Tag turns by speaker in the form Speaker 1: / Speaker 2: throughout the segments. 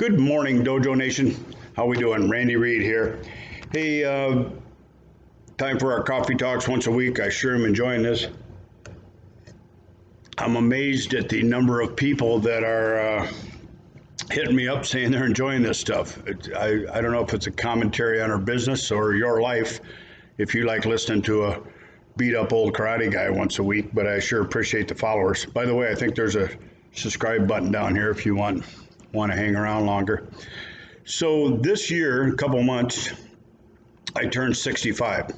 Speaker 1: Good morning, Dojo Nation. How we doing? Randy Reed here. Hey, time for our coffee talks once a week. I sure am enjoying this. I'm amazed at the number of people that are hitting me up saying they're enjoying this stuff. I don't know if it's a commentary on our business or your life, if you like listening to a beat up old karate guy once a week, but I sure appreciate the followers. By the way, I think there's a subscribe button down here if you want to hang around longer. So this year, a couple months, I turned 65.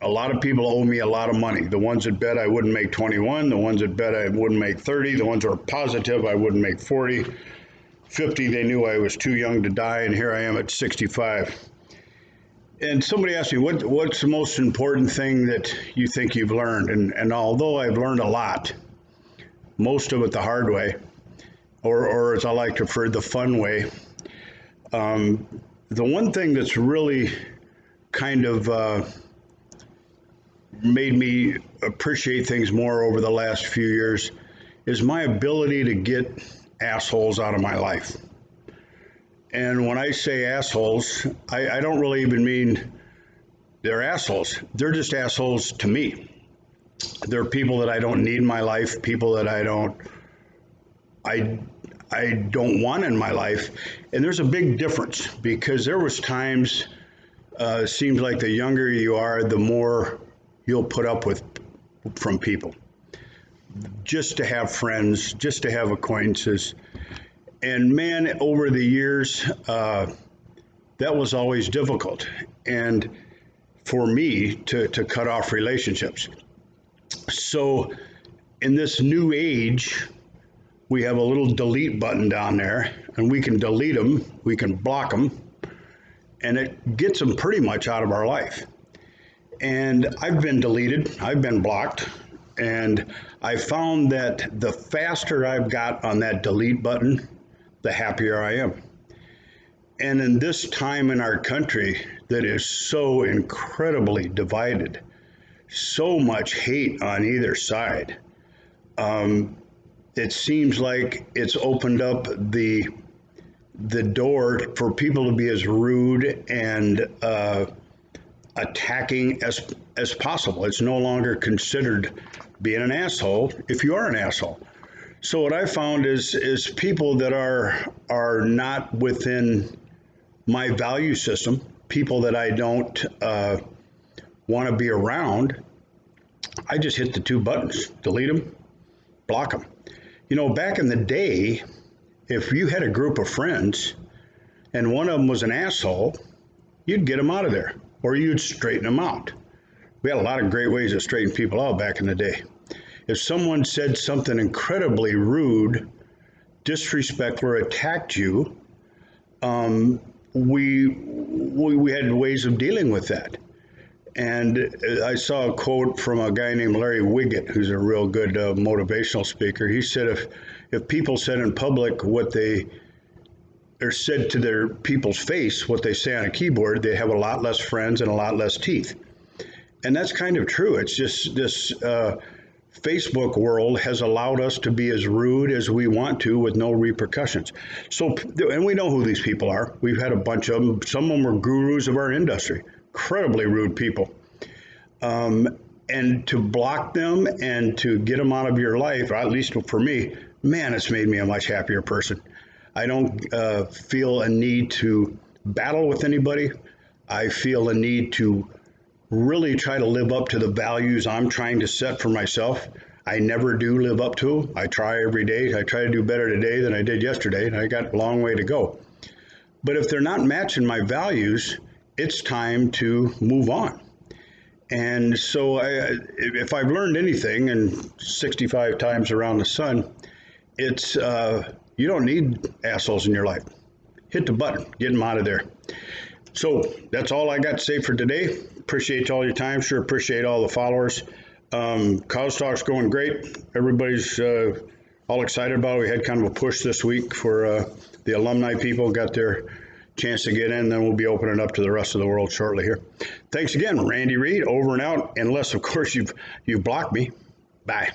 Speaker 1: A lot of people owe me a lot of money. The ones that bet I wouldn't make 21, the ones that bet I wouldn't make 30, the ones that are positive I wouldn't make 40, 50, they knew I was too young to die, and here I am at 65. And somebody asked me, what's the most important thing that you think you've learned? And although I've learned a lot, most of it the hard way, or as I like to refer, the fun way. The one thing that's really kind of made me appreciate things more over the last few years is my ability to get assholes out of my life. And when I say assholes, I don't really even mean they're assholes. They're just assholes to me. They're people that I don't need in my life, people that I don't want in my life. And there's a big difference, because there was times, it seems like the younger you are, the more you'll put up with from people. Just to have friends, just to have acquaintances. And man, over the years, that was always difficult. And for me to cut off relationships. So in this new age, we have a little delete button down there, and we can delete them, we can block them, and it gets them pretty much out of our life. And I've been deleted, I've been blocked, and I found that the faster I've got on that delete button, the happier I am. And in this time in our country that is so incredibly divided, so much hate on either side, it seems like it's opened up the door for people to be as rude and attacking as possible. It's no longer considered being an asshole if you are an asshole. So what I found is people that are not within my value system, people that I don't want to be around, I just hit the two buttons: delete them, block them. You know, back in the day, if you had a group of friends and one of them was an asshole, you'd get them out of there, or you'd straighten them out. We had a lot of great ways to straighten people out back in the day. If someone said something incredibly rude, disrespectful, or attacked you, we had ways of dealing with that. And I saw a quote from a guy named Larry Wiggett, who's a real good motivational speaker. He said if people said in public what they, or said to their people's face what they say on a keyboard, they have a lot less friends and a lot less teeth. And that's kind of true. It's just this Facebook world has allowed us to be as rude as we want to with no repercussions. So, and we know who these people are. We've had a bunch of them. Some of them are gurus of our industry, incredibly rude people. And to block them and to get them out of your life, or at least for me, man, it's made me a much happier person. I don't feel a need to battle with anybody. I feel a need to really try to live up to the values I'm trying to set for myself. I never do live up to them. I try every day. I try to do better today than I did yesterday, and I got a long way to go. But if they're not matching my values, it's time to move on. And so if I've learned anything, and 65 times around the sun, it's you don't need assholes in your life. Hit the button, get them out of there. So that's all I got to say for today. Appreciate all your time. Sure appreciate all the followers. Cause Talk's going great. Everybody's all excited about it. We had kind of a push this week for the alumni people got their chance to get in. Then we'll be opening up to the rest of the world shortly here. Thanks again, Randy Reed, over and out. Unless, of course, you've blocked me. Bye.